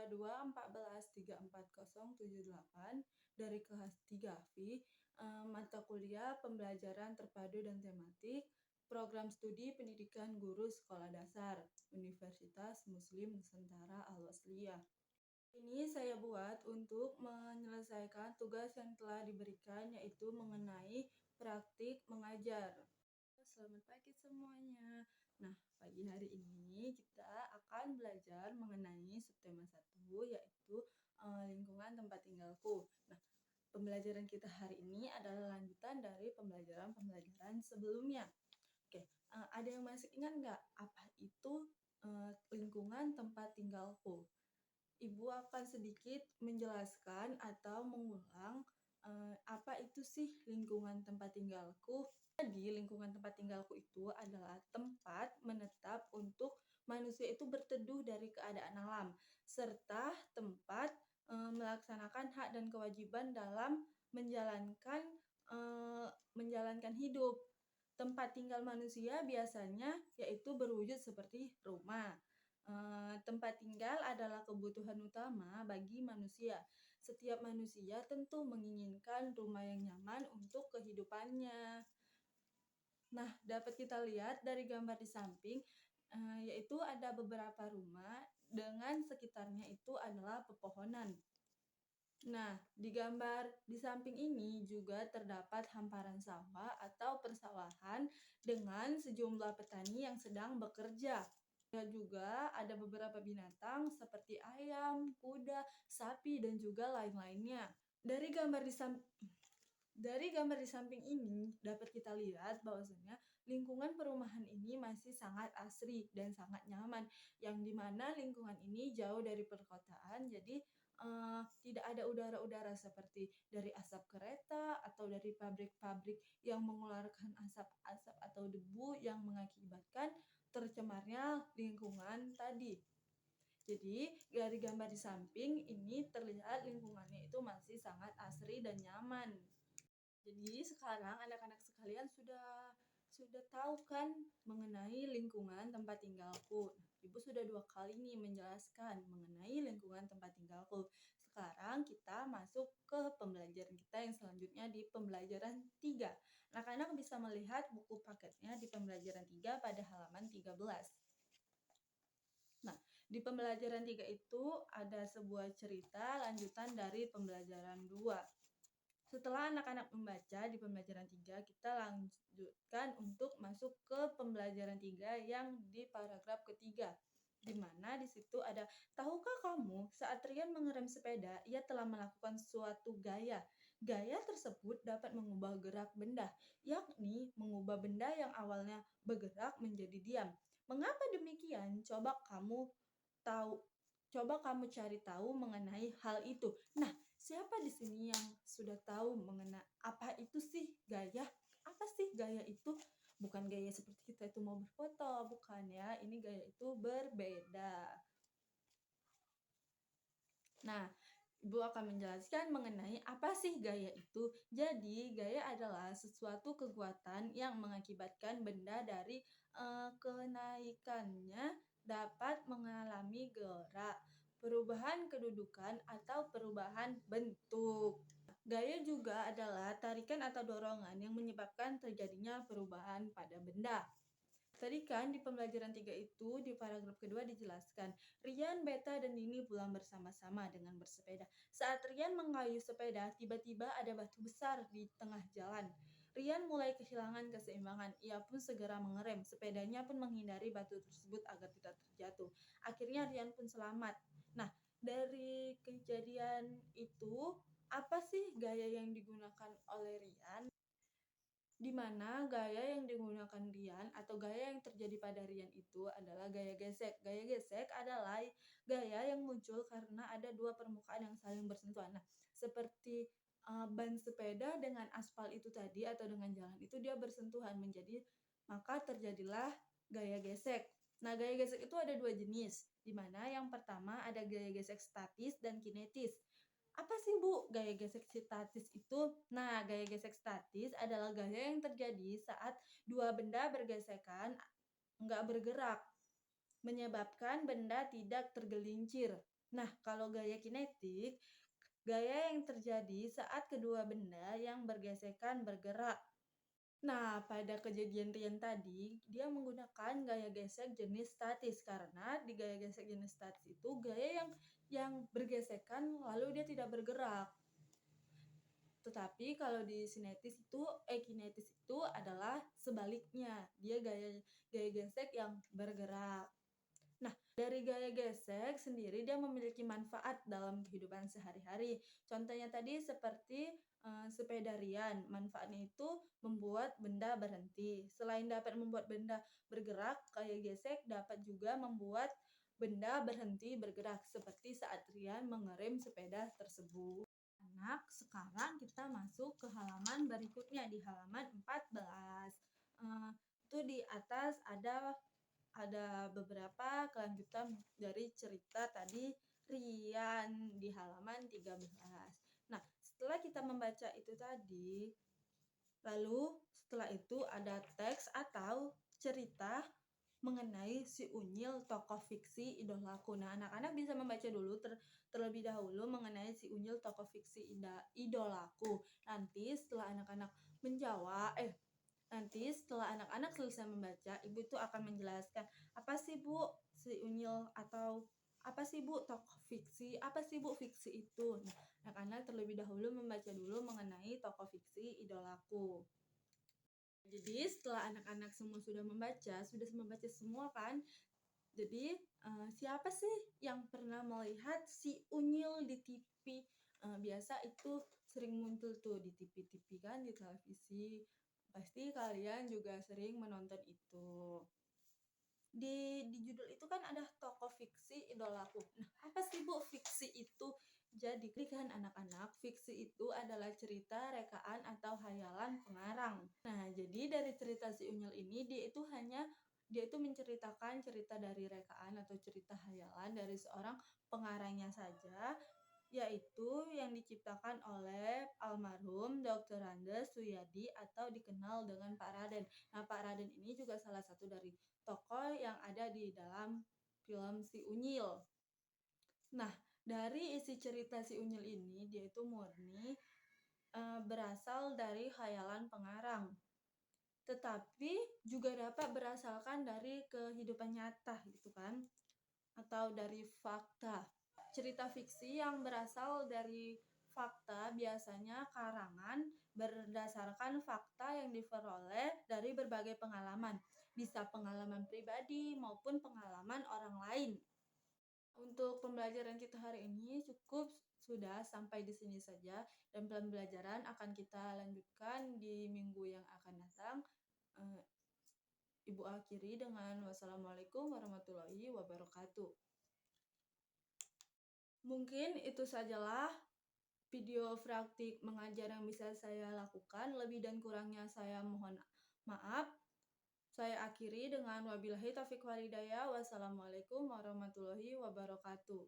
0214 dari kelas 3 FI, mata kuliah pembelajaran terpadu dan tematik, program studi pendidikan guru sekolah dasar, Universitas Muslim Nusantara Al-Wasliyah. Ini saya buat untuk menyelesaikan tugas yang telah diberikan, yaitu mengenai praktik mengajar. Selamat pagi semuanya. Nah, pagi hari ini kita akan belajar mengenai subtema 1, yaitu lingkungan tempat tinggalku. Nah, pembelajaran kita hari ini adalah lanjutan dari pembelajaran sebelumnya. Oke, ada yang masih ingat nggak apa itu lingkungan tempat tinggalku? Ibu akan sedikit menjelaskan atau mengulang apa itu sih lingkungan tempat tinggalku. Jadi, lingkungan tempat tinggalku itu adalah tempat menetap untuk manusia itu berteduh dari keadaan alam, serta tempat melaksanakan hak dan kewajiban dalam menjalankan hidup. Tempat tinggal manusia biasanya yaitu berwujud seperti rumah. Tempat tinggal adalah kebutuhan utama bagi manusia. Setiap manusia tentu menginginkan rumah yang nyaman untuk kehidupannya. Nah, dapat kita lihat dari gambar di samping, yaitu ada beberapa rumah dengan sekitarnya itu adalah pepohonan. Nah, di gambar di samping ini juga terdapat hamparan sawah atau persawahan dengan sejumlah petani yang sedang bekerja. Dan juga ada beberapa binatang seperti ayam, kuda, sapi, dan juga lain-lainnya. Dari gambar di samping ini dapat kita lihat bahwasanya lingkungan perumahan ini masih sangat asri dan sangat nyaman, yang dimana lingkungan ini jauh dari perkotaan, jadi tidak ada udara-udara seperti dari asap kereta atau dari pabrik-pabrik yang mengeluarkan asap-asap atau debu yang mengakibatkan tercemarnya lingkungan tadi. Jadi dari gambar di samping ini terlihat lingkungannya itu masih sangat asri dan nyaman. Jadi sekarang anak-anak sekalian sudah tahu kan mengenai lingkungan tempat tinggalku. Ibu sudah 2 kali nih menjelaskan mengenai lingkungan tempat tinggalku. Sekarang kita masuk ke pembelajaran kita yang selanjutnya di pembelajaran 3. Anak-anak bisa melihat buku paketnya di pembelajaran 3 pada halaman 13. Nah, di pembelajaran 3 itu ada sebuah cerita lanjutan dari pembelajaran 2. Setelah anak-anak membaca di pembelajaran 3, kita lanjutkan untuk masuk ke pembelajaran 3 yang di paragraf ketiga. Di mana di situ ada, tahukah kamu saat Rian mengerem sepeda, ia telah melakukan suatu gaya. Gaya tersebut dapat mengubah gerak benda, yakni mengubah benda yang awalnya bergerak menjadi diam. Mengapa demikian? Coba kamu cari tahu mengenai hal itu. Nah, siapa di sini yang sudah tahu mengenai apa itu sih gaya? Apa sih gaya itu? Bukan gaya seperti kita itu mau berfoto, bukan ya. Ini gaya itu berbeda. Nah, Ibu akan menjelaskan mengenai apa sih gaya itu. Jadi, gaya adalah suatu kekuatan yang mengakibatkan benda dari kenaikannya dapat mengalami gerak, perubahan kedudukan, atau perubahan bentuk. Gaya juga adalah tarikan atau dorongan yang menyebabkan terjadinya perubahan pada benda. Tadi kan di pembelajaran 3 itu di paragraf kedua dijelaskan, Rian, Beta, dan Nini pulang bersama-sama dengan bersepeda. Saat Rian mengayuh sepeda, tiba-tiba ada batu besar di tengah jalan. Rian mulai kehilangan keseimbangan. Ia pun segera mengerem. Sepedanya pun menghindari batu tersebut agar tidak terjatuh. Akhirnya Rian pun selamat. Nah, dari kejadian itu, apa sih gaya yang digunakan oleh Rian? Di mana gaya yang digunakan Rian atau gaya yang terjadi pada Rian itu adalah gaya gesek. Gaya gesek adalah gaya yang muncul karena ada dua permukaan yang saling bersentuhan. Nah, seperti ban sepeda dengan aspal itu tadi atau dengan jalan itu dia bersentuhan maka terjadilah gaya gesek. Nah, gaya gesek itu ada dua jenis, di mana yang pertama ada gaya gesek statis dan kinetis. Apa sih Bu gaya gesek statis itu? Nah, gaya gesek statis adalah gaya yang terjadi saat dua benda bergesekan, nggak bergerak, menyebabkan benda tidak tergelincir. Nah, kalau gaya kinetik, gaya yang terjadi saat kedua benda yang bergesekan bergerak. Nah, pada kejadian Rian tadi, dia menggunakan gaya gesek jenis statis karena di gaya gesek jenis statis itu gaya yang bergesekan lalu dia tidak bergerak. Tetapi kalau di kinetis itu adalah sebaliknya. Dia gaya gesek yang bergerak. Nah, dari gaya gesek sendiri dia memiliki manfaat dalam kehidupan sehari-hari. Contohnya tadi seperti sepeda Rian, manfaatnya itu membuat benda berhenti. Selain dapat membuat benda bergerak, gaya gesek dapat juga membuat benda berhenti bergerak seperti saat Rian mengerem sepeda tersebut. Anak, sekarang kita masuk ke halaman berikutnya di halaman 14. Itu di atas ada beberapa kelanjutan dari cerita tadi Rian di halaman 13. Nah, setelah kita membaca itu tadi, lalu setelah itu ada teks atau cerita mengenai si Unyil, tokoh fiksi idolaku. Nah, anak-anak bisa membaca dulu terlebih dahulu mengenai si Unyil, tokoh fiksi idolaku. Nanti setelah anak-anak selesai membaca, Ibu itu akan menjelaskan, apa sih Bu si Unyil, atau apa sih Bu tokoh fiksi, apa sih Bu fiksi itu. Nah, anak-anak terlebih dahulu membaca dulu mengenai tokoh fiksi idolaku. Jadi setelah anak-anak semua sudah membaca semua kan. Jadi siapa sih yang pernah melihat si Unyil di TV? Biasa itu sering muncul tuh di TV-TV kan, di televisi. Pasti kalian juga sering menonton itu. Di judul itu kan ada tokoh fiksi idolaku. Nah, apa sih Bu fiksi itu? Jadi kan anak-anak, fiksi itu adalah cerita, rekaan, atau hayalan pengarang. Nah, jadi dari cerita si Unyil ini dia itu menceritakan cerita dari rekaan atau cerita hayalan dari seorang pengarangnya saja, yaitu yang diciptakan oleh almarhum Dr. Andes Suyadi atau dikenal dengan Pak Raden. Nah, Pak Raden ini juga salah satu dari tokoh yang ada di dalam film Si Unyil. Nah, dari isi cerita Si Unyil ini, dia itu murni berasal dari khayalan pengarang. Tetapi juga dapat berasalkan dari kehidupan nyata gitu kan, atau dari fakta. Cerita fiksi yang berasal dari fakta biasanya karangan berdasarkan fakta yang diperoleh dari berbagai pengalaman. Bisa pengalaman pribadi maupun pengalaman orang lain. Untuk pembelajaran kita hari ini cukup sudah sampai di sini saja, dan pembelajaran akan kita lanjutkan di minggu yang akan datang. Ibu akhiri dengan wassalamualaikum warahmatullahi wabarakatuh. Mungkin itu sajalah video praktik mengajar yang bisa saya lakukan. Lebih dan kurangnya saya mohon maaf. Saya akhiri dengan wabillahi taufiq wal hidayah. Wassalamualaikum warahmatullahi wabarakatuh.